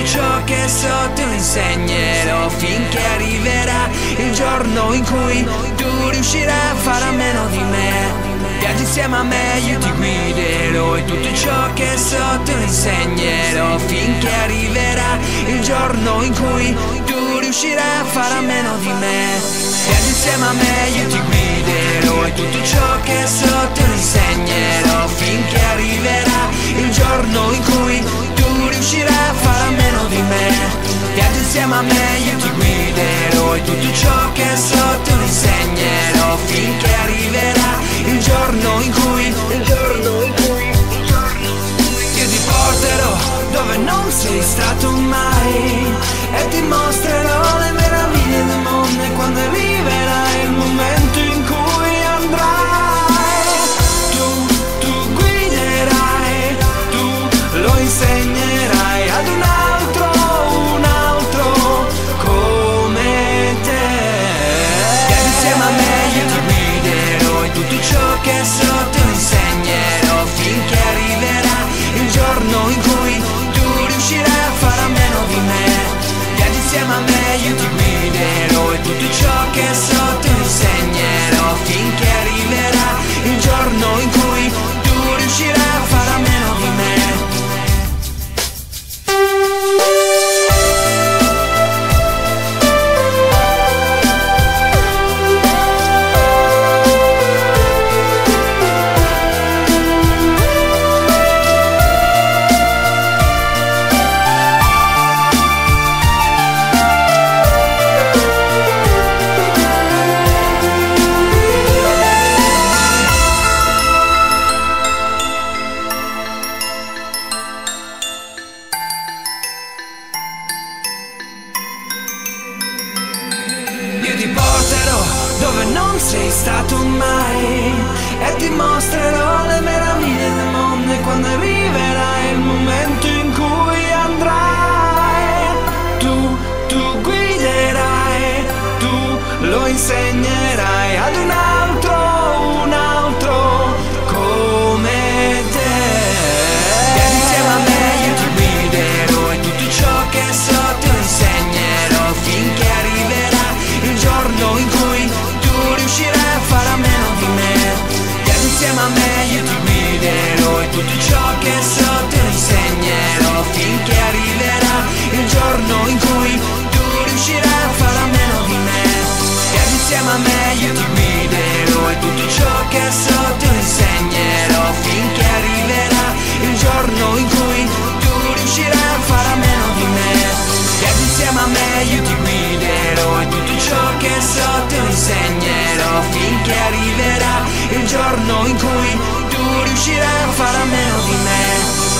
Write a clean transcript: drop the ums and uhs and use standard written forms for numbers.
ciò che so te lo insegnerò, finché arriverà il giorno in cui tu riuscirai a fare a meno di me. Viaggi insieme a me, io ti guiderò e tutto ciò che so te lo insegnerò, finché arriverà il giorno in cui tu riuscirai a fare a meno di me. Viaggi insieme a me, io ti guiderò e tutto ciò che so te lo insegnerò, finché arriverà il giorno in cui tu riuscirai a fare a meno di me. Viaggi insieme a me, io ti guiderò e tutto ciò che so te lo insegnerò, finché arriverà il giorno in cui io ti porterò dove non sei stato mai e ti mostrerò le meraviglie del mondo, e quando arriverà il momento in cui andrai tu guiderai, tu lo insegnerai ad un altro come te. Viaggi insieme a me, io ti guiderò e tutto ciò che so te lo insegnerò, finché arriverà il giorno in cui tu riuscirai a fare a meno di me. Viaggi insieme a me, io ti guiderò e tutto ciò che so te lo insegnerò, finché arriverà il giorno in cui tu riuscirai a fare a meno di me. Io ti porterò dove non sei stato mai e ti mostrerò le meraviglie del mondo, e quando arriverà il momento in cui andrai tu guiderai, tu lo insegnerai ad un altro come te. Vieni insieme a me, io ti guiderò e tutto ciò che so te lo insegnerò, finché arriverà il giorno in cui tu riuscirai a fare a meno di me. Vieni insieme a me, io ti guiderò e tutto ciò che so te lo insegnerò, finché arriverà il giorno in cui tu riuscirai a fare a meno di me. Vieni insieme a me, io ti guiderò e tutto ciò che so te lo insegnerò, finché arriverà il giorno in cui tu riuscirai a fare a meno di me. Vieni insieme a me, io ti guiderò e tutto ciò che so te lo insegnerò, finché arriverà il giorno in cui tu riuscirai a fare a meno di me.